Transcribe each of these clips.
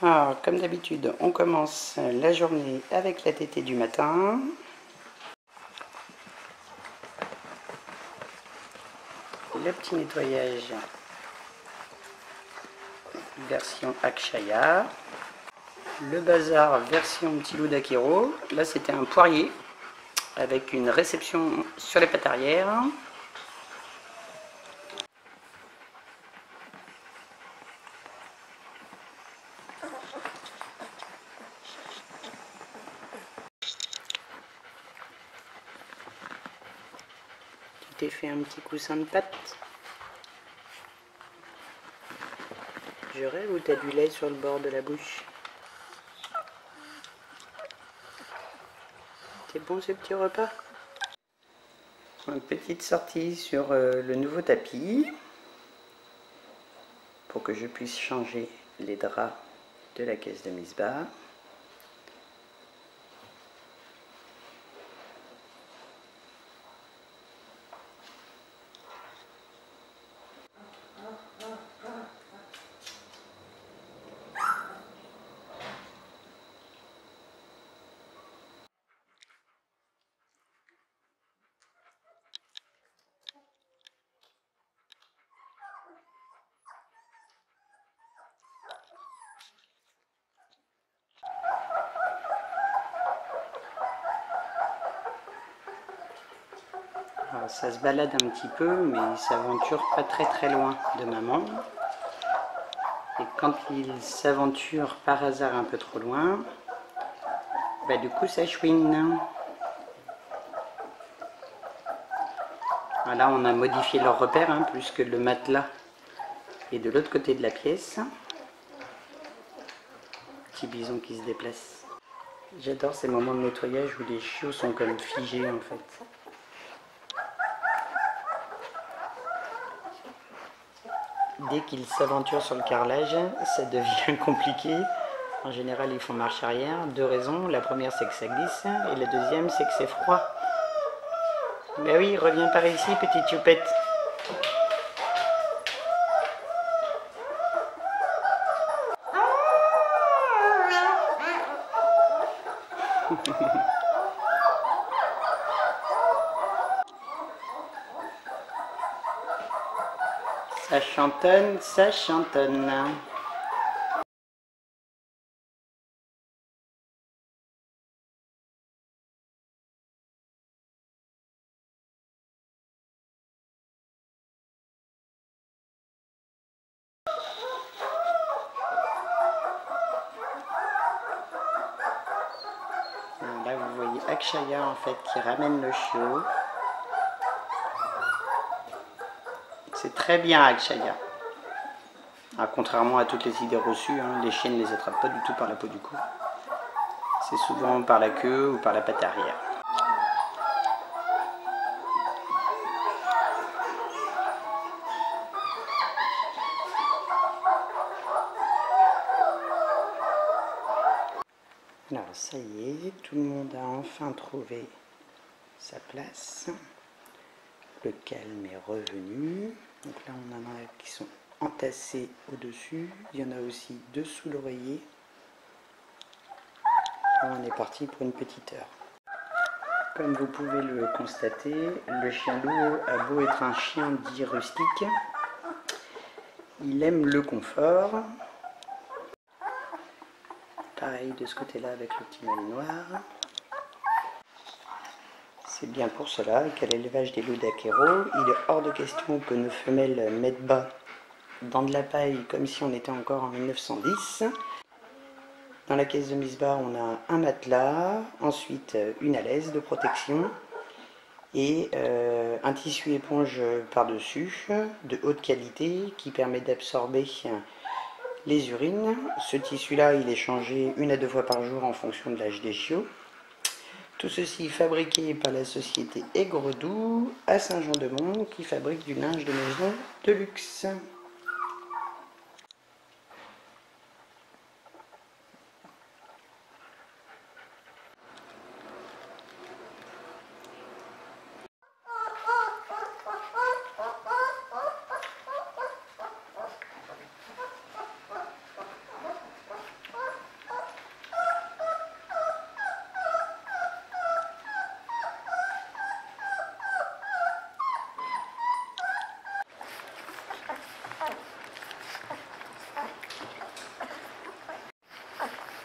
Alors, comme d'habitude, on commence la journée avec la tétée du matin. Le petit nettoyage version Akshaya. Le bazar version petit loup d'Akiro. Là, c'était un poirier avec une réception sur les pattes arrière. Tu t'es fait un petit coussin de pattes. Je rêve ou t'as du lait sur le bord de la bouche? C'est bon ce petit repas? Une petite sortie sur le nouveau tapis pour que je puisse changer les draps de la caisse de Misbah. Alors, ça se balade un petit peu, mais il s'aventure pas très loin de maman. Et quand il s'aventure par hasard un peu trop loin, bah du coup ça chouine. Là on a modifié leur repère, hein, puisque le matelas est de l'autre côté de la pièce. Petit bison qui se déplace. J'adore ces moments de nettoyage où les chiots sont comme figés en fait. Dès qu'ils s'aventurent sur le carrelage, ça devient compliqué. En général, ils font marche arrière. Deux raisons. La première, c'est que ça glisse. Et la deuxième, c'est que c'est froid. Ben oui, reviens par ici, petite choupette. Ça chantonne, ça chantonne. Là, vous voyez Akshaya en fait qui ramène le chiot. C'est très bien Akshaya. Ah, contrairement à toutes les idées reçues, hein, les chiens ne les attrapent pas du tout par la peau du cou. C'est souvent par la queue ou par la patte arrière. Alors ça y est, tout le monde a enfin trouvé sa place. Le calme est revenu. Donc là on en a qui sont entassés au-dessus. Il y en a aussi dessous l'oreiller. On est parti pour une petite heure. Comme vous pouvez le constater, le chien loup a beau être un chien dit rustique, il aime le confort. Pareil de ce côté-là avec le petit malinois. C'est bien pour cela qu'à l'élevage des loups d'Akero, il est hors de question que nos femelles mettent bas dans de la paille comme si on était encore en 1910. Dans la caisse de Misbah, on a un matelas, ensuite une alaise de protection et un tissu éponge par-dessus de haute qualité qui permet d'absorber les urines. Ce tissu-là, il est changé 1 à 2 fois par jour en fonction de l'âge des chiots. Tout ceci fabriqué par la société Aigredou à Saint-Jean-de-Mont qui fabrique du linge de maison de luxe.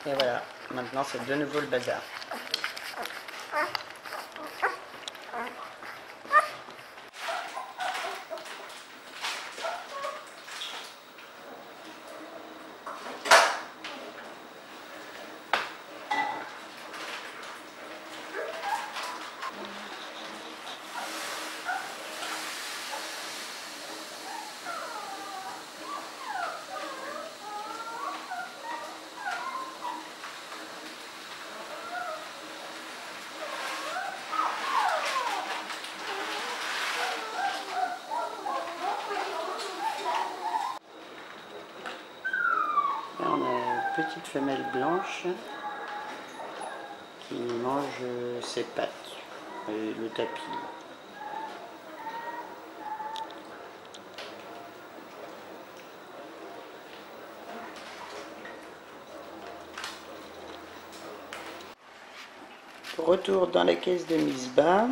Et voilà, maintenant c'est de nouveau le bazar. Là, on a une petite femelle blanche qui mange ses pattes et le tapis. Retour dans la caisse de Misbah.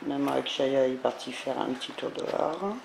Maman Akshaya est partie faire un petit tour dehors.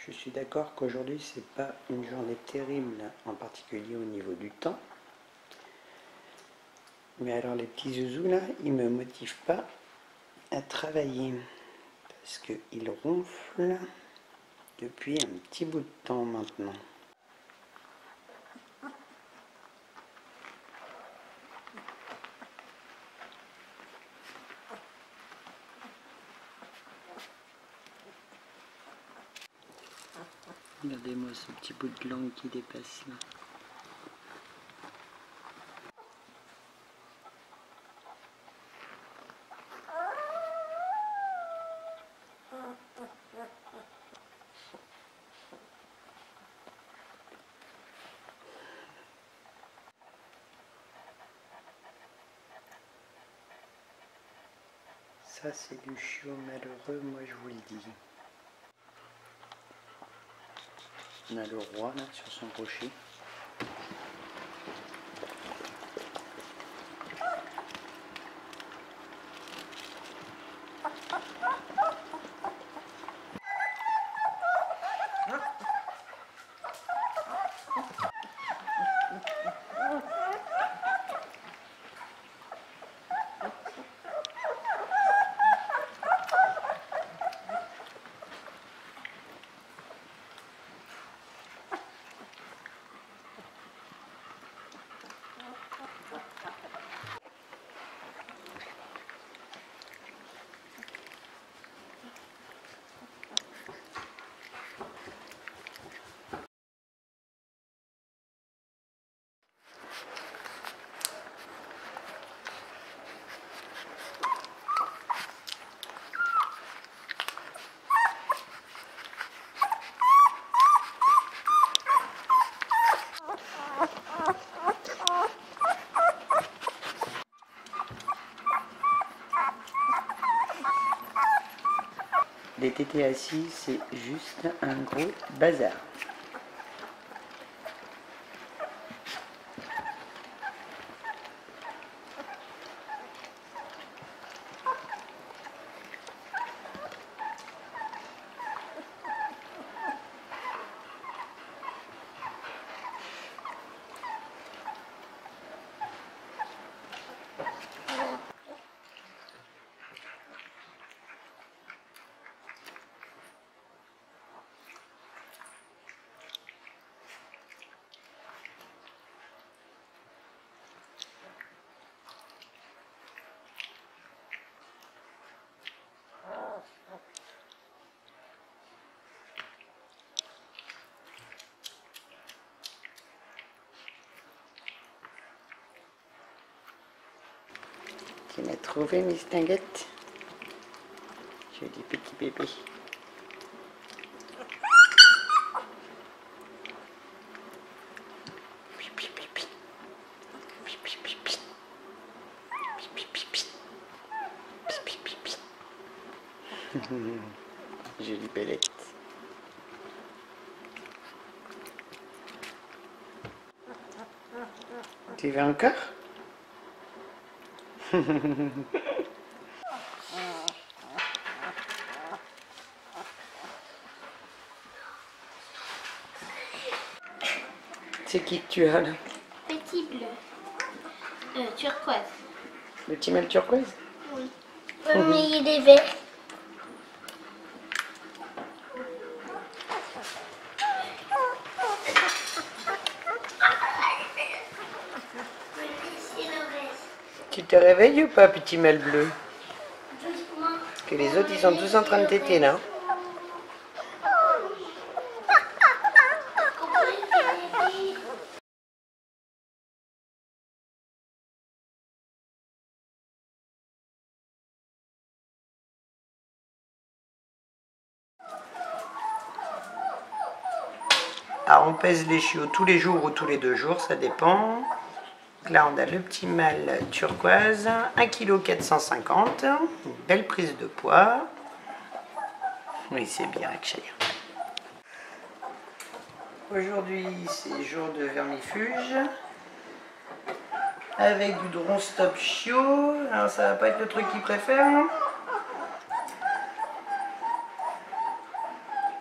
Je suis d'accord qu'aujourd'hui c'est pas une journée terrible, en particulier au niveau du temps. Mais alors les petits zouzous là, ils me motivent pas à travailler parce qu'ils ronflent depuis un petit bout de temps maintenant. Regardez-moi ce petit bout de langue qui dépasse là. Ça c'est du chiot malheureux, moi je vous le dis. On a le roi là sur son rocher. Les tétés assis, c'est juste un gros bazar. Tu m'as trouvé, Miss Tinguette? Joli petit bébé. Jolie belette. Tu veux encore? C'est qui que tu as là? Petit bleu. Turquoise. Le petit mâle turquoise? Oui. Mais il est vert. Tu te réveilles ou pas, petit mâle bleu? Parce que les autres, ils sont tous en train de téter là. Alors on pèse les chiots tous les jours ou tous les 2 jours, ça dépend. Là on a le petit mâle turquoise, 1,450 kg, une belle prise de poids. Oui, c'est bien Akshaya. Aujourd'hui c'est jour de vermifuge avec du Dron Stop Chiot. Alors ça va pas être le truc qu'il préfère, non?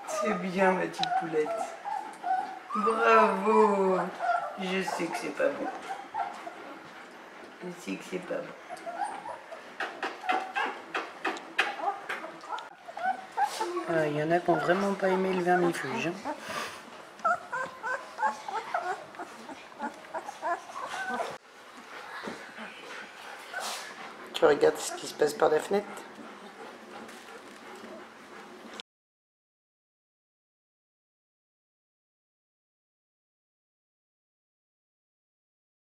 C'est bien ma petite poulette. Bravo! Je sais que c'est pas bon. Je sais que c'est pas bon. Il y en a qui n'ont vraiment pas aimé le vermifuge. Hein. Tu regardes ce qui se passe par la fenêtre?